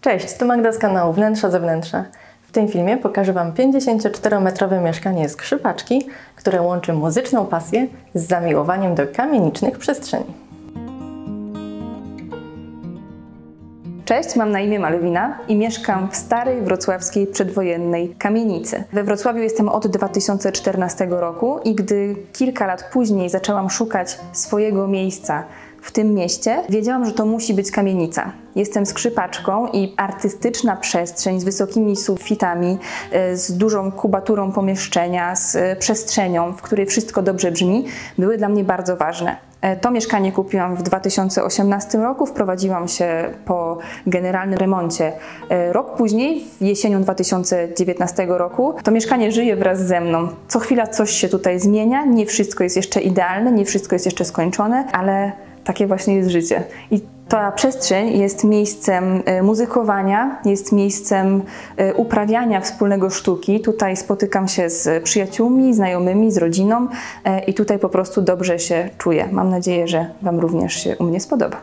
Cześć, to Magda z kanału Wnętrza Zewnętrza. W tym filmie pokażę Wam 54-metrowe mieszkanie Skrzypaczki, które łączy muzyczną pasję z zamiłowaniem do kamienicznych przestrzeni. Cześć, mam na imię Malwina i mieszkam w starej wrocławskiej przedwojennej kamienicy. We Wrocławiu jestem od 2014 roku i gdy kilka lat później zaczęłam szukać swojego miejsca w tym mieście, wiedziałam, że to musi być kamienica. Jestem skrzypaczką i artystyczna przestrzeń z wysokimi sufitami, z dużą kubaturą pomieszczenia, z przestrzenią, w której wszystko dobrze brzmi, były dla mnie bardzo ważne. To mieszkanie kupiłam w 2018 roku, wprowadziłam się po generalnym remoncie rok później, jesienią 2019 roku. To mieszkanie żyje wraz ze mną. Co chwila coś się tutaj zmienia, nie wszystko jest jeszcze idealne, nie wszystko jest jeszcze skończone, ale takie właśnie jest życie. I ta przestrzeń jest miejscem muzykowania, jest miejscem uprawiania wspólnego sztuki. Tutaj spotykam się z przyjaciółmi, znajomymi, z rodziną i tutaj po prostu dobrze się czuję. Mam nadzieję, że Wam również się u mnie spodoba.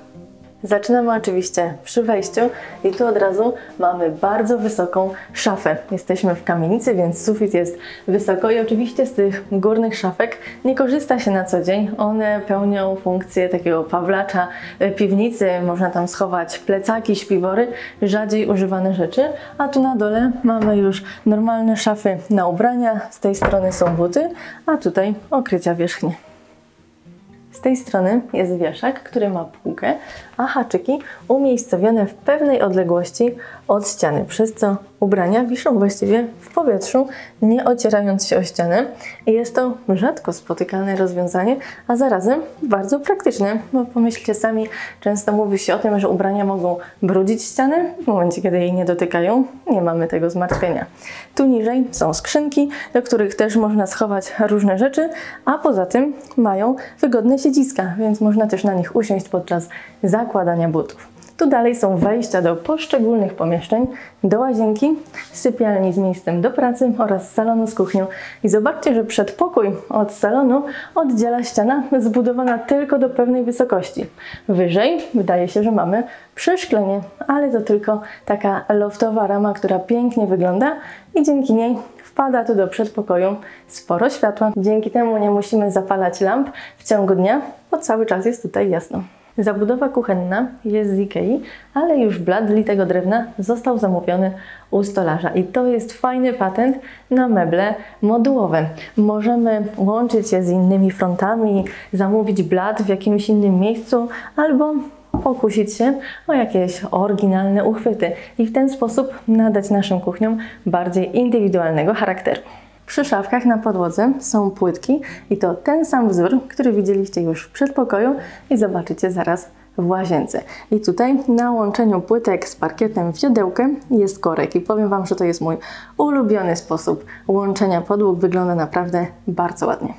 Zaczynamy oczywiście przy wejściu i tu od razu mamy bardzo wysoką szafę. Jesteśmy w kamienicy, więc sufit jest wysoko i oczywiście z tych górnych szafek nie korzysta się na co dzień. One pełnią funkcję takiego pawlacza piwnicy. Można tam schować plecaki, śpiwory, rzadziej używane rzeczy. A tu na dole mamy już normalne szafy na ubrania. Z tej strony są buty, a tutaj okrycia wierzchnie. Z tej strony jest wieszak, który ma półkę, a haczyki umiejscowione w pewnej odległości od ściany, przez co ubrania wiszą właściwie w powietrzu, nie ocierając się o ścianę. I jest to rzadko spotykane rozwiązanie, a zarazem bardzo praktyczne, bo pomyślcie sami, często mówi się o tym, że ubrania mogą brudzić ścianę, w momencie kiedy jej nie dotykają, nie mamy tego zmartwienia. Tu niżej są skrzynki, do których też można schować różne rzeczy, a poza tym mają wygodne siedziska, więc można też na nich usiąść podczas zakładania butów. Tu dalej są wejścia do poszczególnych pomieszczeń, do łazienki, sypialni z miejscem do pracy oraz salonu z kuchnią. I zobaczcie, że przedpokój od salonu oddziela ściana zbudowana tylko do pewnej wysokości. Wyżej wydaje się, że mamy przeszklenie, ale to tylko taka loftowa rama, która pięknie wygląda i dzięki niej wpada tu do przedpokoju sporo światła. Dzięki temu nie musimy zapalać lamp w ciągu dnia, bo cały czas jest tutaj jasno. Zabudowa kuchenna jest z Ikei, ale już blat z litego drewna został zamówiony u stolarza. I to jest fajny patent na meble modułowe. Możemy łączyć je z innymi frontami, zamówić blat w jakimś innym miejscu albo pokusić się o jakieś oryginalne uchwyty i w ten sposób nadać naszym kuchniom bardziej indywidualnego charakteru. Przy szafkach na podłodze są płytki i to ten sam wzór, który widzieliście już w przedpokoju i zobaczycie zaraz w łazience. I tutaj na łączeniu płytek z parkietem w siodełkę jest korek i powiem Wam, że to jest mój ulubiony sposób łączenia podłóg. Wygląda naprawdę bardzo ładnie.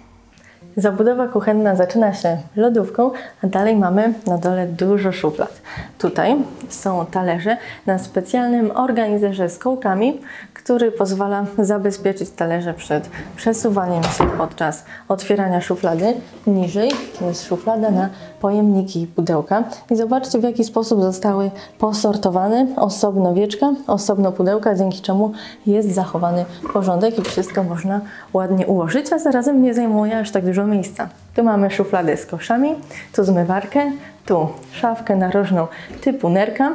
Zabudowa kuchenna zaczyna się lodówką, a dalej mamy na dole dużo szuflad. Tutaj są talerze na specjalnym organizerze z kołkami, który pozwala zabezpieczyć talerze przed przesuwaniem się podczas otwierania szuflady. Niżej jest szuflada na pojemniki i pudełka. I zobaczcie, w jaki sposób zostały posortowane. Osobno wieczka, osobno pudełka, dzięki czemu jest zachowany porządek i wszystko można ładnie ułożyć, a zarazem nie zajmuje aż tak dużo miejsca. Tu mamy szufladę z koszami, tu zmywarkę, tu szafkę narożną typu nerka.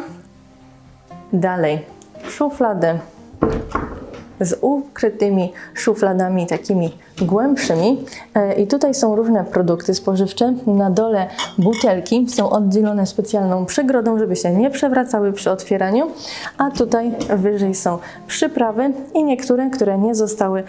Dalej szufladę z ukrytymi szufladami takimi głębszymi. I tutaj są różne produkty spożywcze. Na dole butelki są oddzielone specjalną przegrodą, żeby się nie przewracały przy otwieraniu. A tutaj wyżej są przyprawy i niektóre, które nie zostały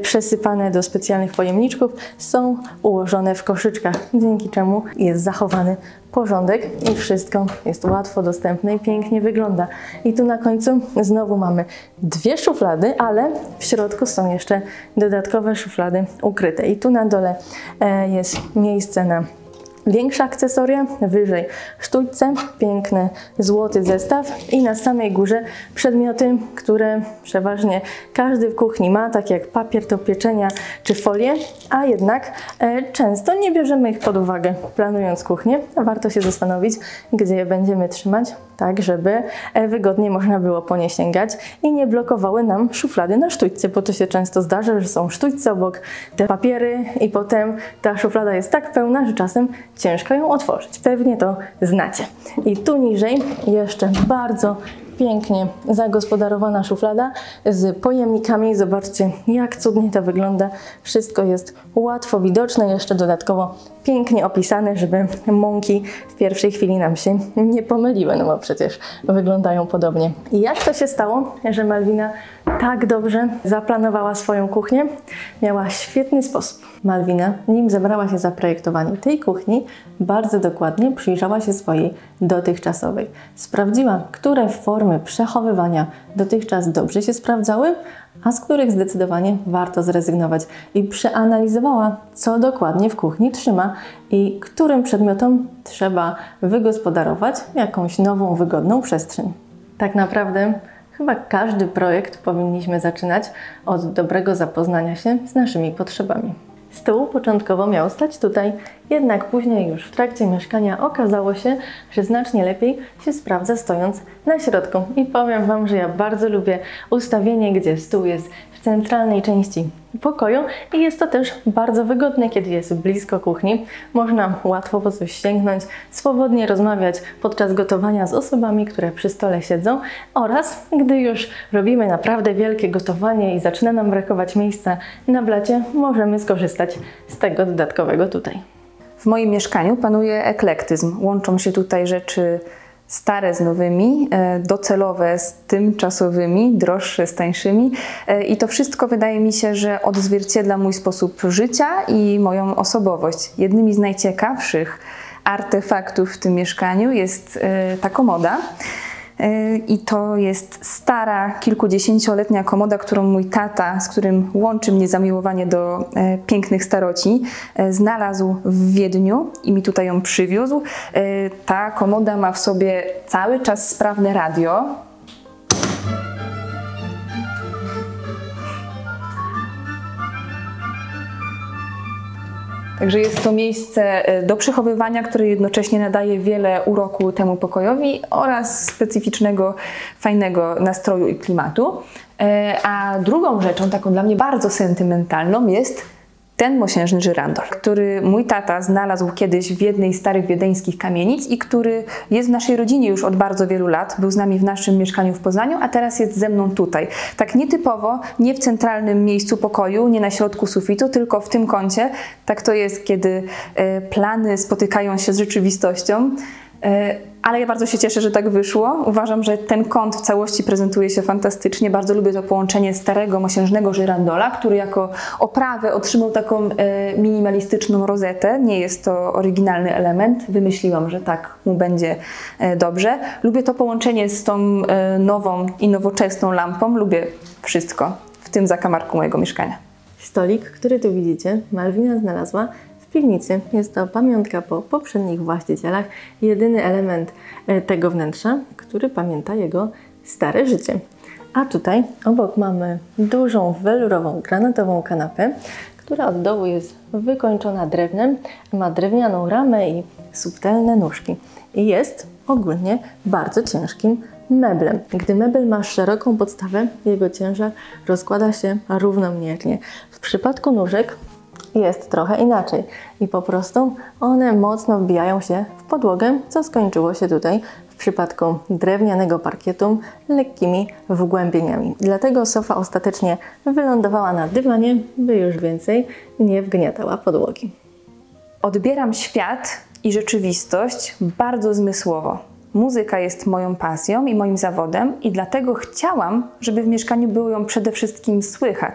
przesypane do specjalnych pojemniczków, są ułożone w koszyczkach, dzięki czemu jest zachowany porządek i wszystko jest łatwo dostępne i pięknie wygląda. I tu na końcu znowu mamy dwie szuflady, ale w środku są jeszcze dodatkowe szuflady ukryte. I tu na dole jest miejsce na większe akcesoria, wyżej sztućce, piękny złoty zestaw i na samej górze przedmioty, które przeważnie każdy w kuchni ma, tak jak papier do pieczenia czy folię, a jednak często nie bierzemy ich pod uwagę planując kuchnię. Warto się zastanowić, gdzie je będziemy trzymać, tak żeby wygodnie można było po nie sięgać i nie blokowały nam szuflady na sztućce, bo to się często zdarza, że są sztućce obok te papiery i potem ta szuflada jest tak pełna, że czasem ciężko ją otworzyć. Pewnie to znacie. I tu niżej jeszcze bardzo pięknie zagospodarowana szuflada z pojemnikami. Zobaczcie, jak cudnie to wygląda. Wszystko jest łatwo widoczne, jeszcze dodatkowo pięknie opisane, żeby mąki w pierwszej chwili nam się nie pomyliły, no bo przecież wyglądają podobnie. I jak to się stało, że Malwina tak dobrze zaplanowała swoją kuchnię? Miała świetny sposób. Malwina, nim zabrała się za projektowanie tej kuchni, bardzo dokładnie przyjrzała się swojej dotychczasowej. Sprawdziła, które formy przechowywania dotychczas dobrze się sprawdzały, a z których zdecydowanie warto zrezygnować. I przeanalizowała, co dokładnie w kuchni trzyma i którym przedmiotom trzeba wygospodarować jakąś nową, wygodną przestrzeń. Tak naprawdę chyba każdy projekt powinniśmy zaczynać od dobrego zapoznania się z naszymi potrzebami. Stół początkowo miał stać tutaj, jednak później już w trakcie mieszkania okazało się, że znacznie lepiej się sprawdza stojąc na środku. I powiem Wam, że ja bardzo lubię ustawienie, gdzie stół jest w centralnej części pokoju i jest to też bardzo wygodne, kiedy jest blisko kuchni. Można łatwo po coś sięgnąć, swobodnie rozmawiać podczas gotowania z osobami, które przy stole siedzą oraz gdy już robimy naprawdę wielkie gotowanie i zaczyna nam brakować miejsca na blacie, możemy skorzystać z tego dodatkowego tutaj. W moim mieszkaniu panuje eklektyzm. Łączą się tutaj rzeczy stare z nowymi, docelowe z tymczasowymi, droższe z tańszymi i to wszystko wydaje mi się, że odzwierciedla mój sposób życia i moją osobowość. Jednymi z najciekawszych artefaktów w tym mieszkaniu jest ta komoda. I to jest stara, kilkudziesięcioletnia komoda, którą mój tata, z którym łączy mnie zamiłowanie do pięknych staroci, znalazł w Wiedniu i mi tutaj ją przywiózł. Ta komoda ma w sobie cały czas sprawne radio. Także jest to miejsce do przechowywania, które jednocześnie nadaje wiele uroku temu pokojowi oraz specyficznego, fajnego nastroju i klimatu. A drugą rzeczą, taką dla mnie bardzo sentymentalną, jest ten mosiężny żyrandol, który mój tata znalazł kiedyś w jednej z starych wiedeńskich kamienic i który jest w naszej rodzinie już od bardzo wielu lat. Był z nami w naszym mieszkaniu w Poznaniu, a teraz jest ze mną tutaj. Tak nietypowo, nie w centralnym miejscu pokoju, nie na środku sufitu, tylko w tym kącie. Tak to jest, kiedy plany spotykają się z rzeczywistością. Ale ja bardzo się cieszę, że tak wyszło. Uważam, że ten kąt w całości prezentuje się fantastycznie. Bardzo lubię to połączenie starego mosiężnego żyrandola, który jako oprawę otrzymał taką minimalistyczną rozetę. Nie jest to oryginalny element. Wymyśliłam, że tak mu będzie dobrze. Lubię to połączenie z tą nową i nowoczesną lampą. Lubię wszystko w tym zakamarku mojego mieszkania. Stolik, który tu widzicie, Malwina znalazła w piwnicy. Jest to pamiątka po poprzednich właścicielach. Jedyny element tego wnętrza, który pamięta jego stare życie. A tutaj obok mamy dużą welurową, granatową kanapę, która od dołu jest wykończona drewnem, ma drewnianą ramę i subtelne nóżki. I jest ogólnie bardzo ciężkim meblem. Gdy mebel ma szeroką podstawę, jego ciężar rozkłada się równomiernie. W przypadku nóżek jest trochę inaczej i po prostu one mocno wbijają się w podłogę, co skończyło się tutaj w przypadku drewnianego parkietu lekkimi wgłębieniami. Dlatego sofa ostatecznie wylądowała na dywanie, by już więcej nie wgniatała podłogi. Odbieram świat i rzeczywistość bardzo zmysłowo. Muzyka jest moją pasją i moim zawodem i dlatego chciałam, żeby w mieszkaniu było ją przede wszystkim słychać,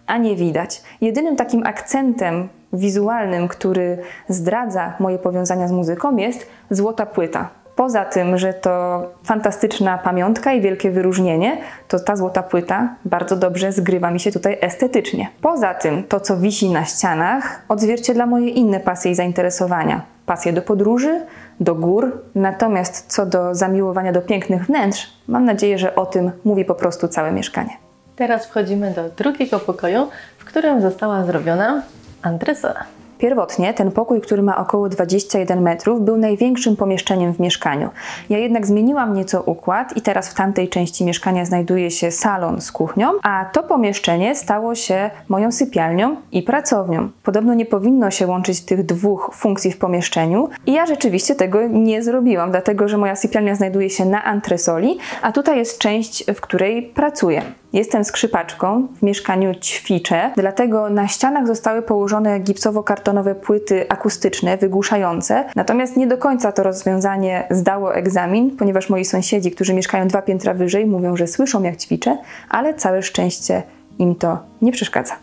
a nie widać. Jedynym takim akcentem wizualnym, który zdradza moje powiązania z muzyką, jest złota płyta. Poza tym, że to fantastyczna pamiątka i wielkie wyróżnienie, to ta złota płyta bardzo dobrze zgrywa mi się tutaj estetycznie. Poza tym, to co wisi na ścianach, odzwierciedla moje inne pasje i zainteresowania. Pasje do podróży, do gór, natomiast co do zamiłowania do pięknych wnętrz, mam nadzieję, że o tym mówi po prostu całe mieszkanie. Teraz wchodzimy do drugiego pokoju, w którym została zrobiona antresola. Pierwotnie ten pokój, który ma około 21 metrów, był największym pomieszczeniem w mieszkaniu. Ja jednak zmieniłam nieco układ i teraz w tamtej części mieszkania znajduje się salon z kuchnią, a to pomieszczenie stało się moją sypialnią i pracownią. Podobno nie powinno się łączyć tych dwóch funkcji w pomieszczeniu i ja rzeczywiście tego nie zrobiłam, dlatego że moja sypialnia znajduje się na antresoli, a tutaj jest część, w której pracuję. Jestem skrzypaczką, w mieszkaniu ćwiczę, dlatego na ścianach zostały położone gipsowo-kartonowe płyty akustyczne, wygłuszające. Natomiast nie do końca to rozwiązanie zdało egzamin, ponieważ moi sąsiedzi, którzy mieszkają 2 piętra wyżej, mówią, że słyszą jak ćwiczę, ale całe szczęście im to nie przeszkadza.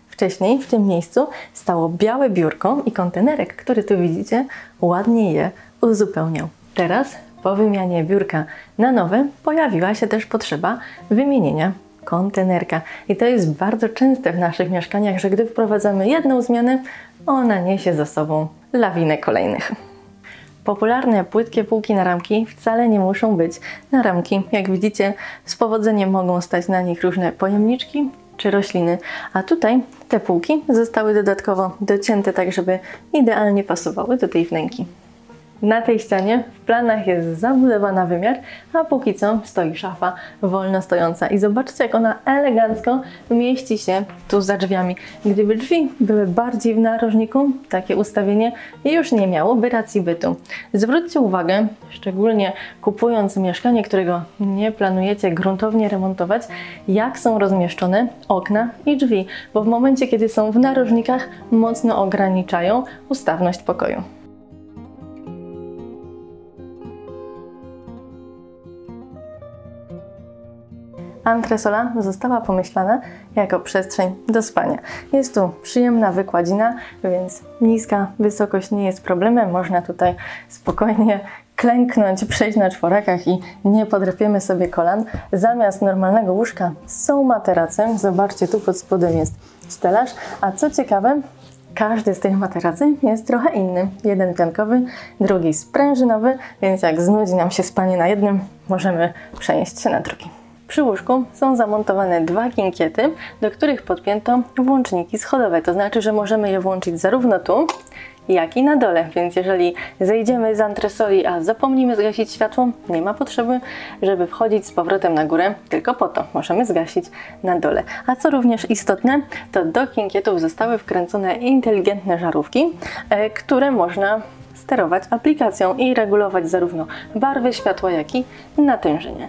Wcześniej w tym miejscu stało białe biurko i kontenerek, który tu widzicie, ładnie je uzupełniał. Teraz po wymianie biurka na nowe pojawiła się też potrzeba wymienienia kontenerka. I to jest bardzo częste w naszych mieszkaniach, że gdy wprowadzamy jedną zmianę, ona niesie za sobą lawinę kolejnych. Popularne płytkie półki na ramki wcale nie muszą być na ramki. Jak widzicie, z powodzeniem mogą stać na nich różne pojemniczki czy rośliny, a tutaj te półki zostały dodatkowo docięte tak, żeby idealnie pasowały do tej wnęki. Na tej ścianie w planach jest zabudowa na wymiar, a póki co stoi szafa wolno stojąca. I zobaczcie, jak ona elegancko mieści się tu za drzwiami. Gdyby drzwi były bardziej w narożniku, takie ustawienie już nie miałoby racji bytu. Zwróćcie uwagę, szczególnie kupując mieszkanie, którego nie planujecie gruntownie remontować, jak są rozmieszczone okna i drzwi, bo w momencie, kiedy są w narożnikach, mocno ograniczają ustawność pokoju. Antresola została pomyślana jako przestrzeń do spania. Jest tu przyjemna wykładzina, więc niska wysokość nie jest problemem. Można tutaj spokojnie klęknąć, przejść na czworakach i nie podrapiemy sobie kolan. Zamiast normalnego łóżka są materace. Zobaczcie, tu pod spodem jest stelaż. A co ciekawe, każdy z tych materacy jest trochę inny. Jeden piankowy, drugi sprężynowy, więc jak znudzi nam się spanie na jednym, możemy przenieść się na drugi. Przy łóżku są zamontowane 2 kinkiety, do których podpięto włączniki schodowe. To znaczy, że możemy je włączyć zarówno tu, jak i na dole. Więc jeżeli zejdziemy z antresoli, a zapomnimy zgasić światło, nie ma potrzeby, żeby wchodzić z powrotem na górę, tylko po to możemy zgasić na dole. A co również istotne, to do kinkietów zostały wkręcone inteligentne żarówki, które można sterować aplikacją i regulować zarówno barwy światła, jak i natężenie.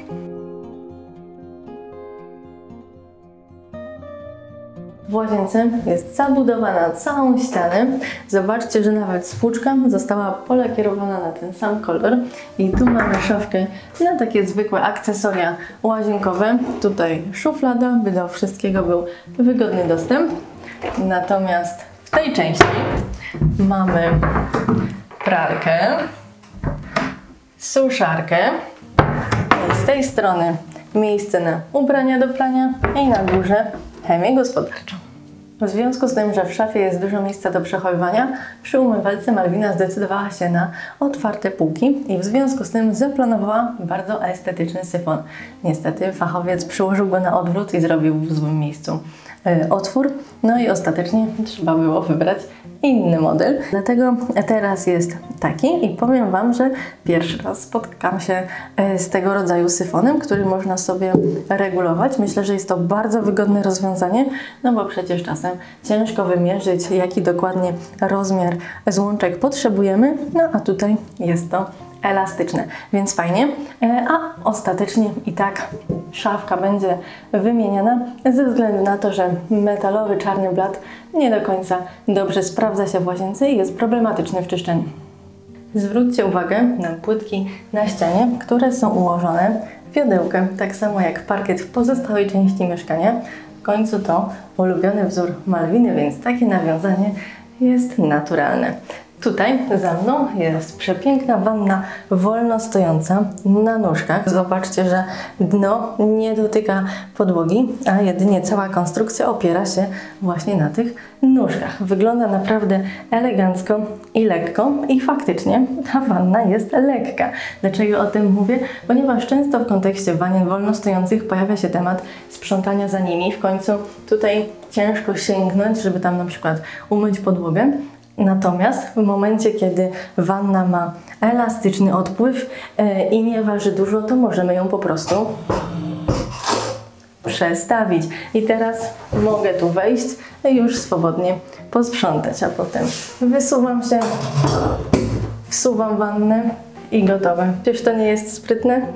W łazience jest zabudowana całą ścianę. Zobaczcie, że nawet spłuczka została polakierowana na ten sam kolor. I tu mamy szafkę na takie zwykłe akcesoria łazienkowe. Tutaj szuflada, by do wszystkiego był wygodny dostęp. Natomiast w tej części mamy pralkę, suszarkę. I z tej strony miejsce na ubrania do prania i na górze chemię gospodarczą. W związku z tym, że w szafie jest dużo miejsca do przechowywania, przy umywalce Malwina zdecydowała się na otwarte półki i w związku z tym zaplanowała bardzo estetyczny syfon. Niestety fachowiec przyłożył go na odwrót i zrobił w złym miejscu otwór, no i ostatecznie trzeba było wybrać inny model. Dlatego teraz jest taki i powiem Wam, że pierwszy raz spotkam się z tego rodzaju syfonem, który można sobie regulować. Myślę, że jest to bardzo wygodne rozwiązanie, no bo przecież czasem ciężko wymierzyć, jaki dokładnie rozmiar złączek potrzebujemy, no a tutaj jest to elastyczne, więc fajnie, a ostatecznie i tak szafka będzie wymieniana ze względu na to, że metalowy czarny blat nie do końca dobrze sprawdza się w łazience i jest problematyczny w czyszczeniu. Zwróćcie uwagę na płytki na ścianie, które są ułożone w wiodełkę, tak samo jak parkiet w pozostałej części mieszkania. W końcu to ulubiony wzór Malwiny, więc takie nawiązanie jest naturalne. Tutaj za mną jest przepiękna wanna wolno stojąca na nóżkach. Zobaczcie, że dno nie dotyka podłogi, a jedynie cała konstrukcja opiera się właśnie na tych nóżkach. Wygląda naprawdę elegancko i lekko i faktycznie ta wanna jest lekka. Dlaczego o tym mówię? Ponieważ często w kontekście wanien wolno stojących pojawia się temat sprzątania za nimi. W końcu tutaj ciężko sięgnąć, żeby tam na przykład umyć podłogę. Natomiast w momencie, kiedy wanna ma elastyczny odpływ i nie waży dużo, to możemy ją po prostu przestawić. I teraz mogę tu wejść i już swobodnie posprzątać, a potem wysuwam się, wsuwam wannę i gotowe. Czyż to nie jest sprytne?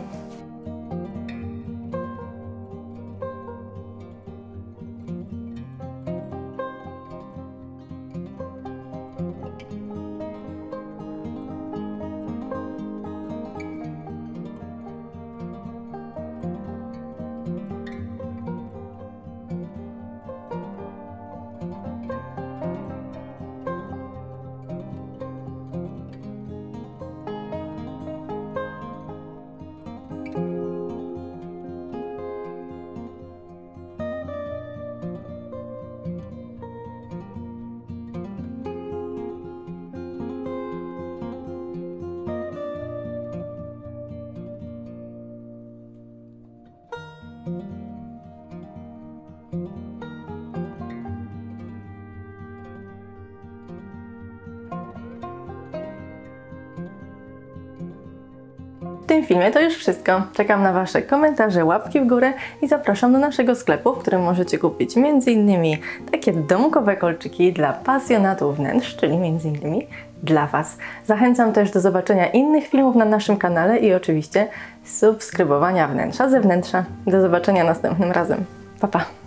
W tym filmie to już wszystko. Czekam na Wasze komentarze, łapki w górę i zapraszam do naszego sklepu, w którym możecie kupić m.in. takie domkowe kolczyki dla pasjonatów wnętrz, czyli m.in. dla Was. Zachęcam też do zobaczenia innych filmów na naszym kanale i oczywiście subskrybowania wnętrza, zewnętrza. Do zobaczenia następnym razem. Pa, pa!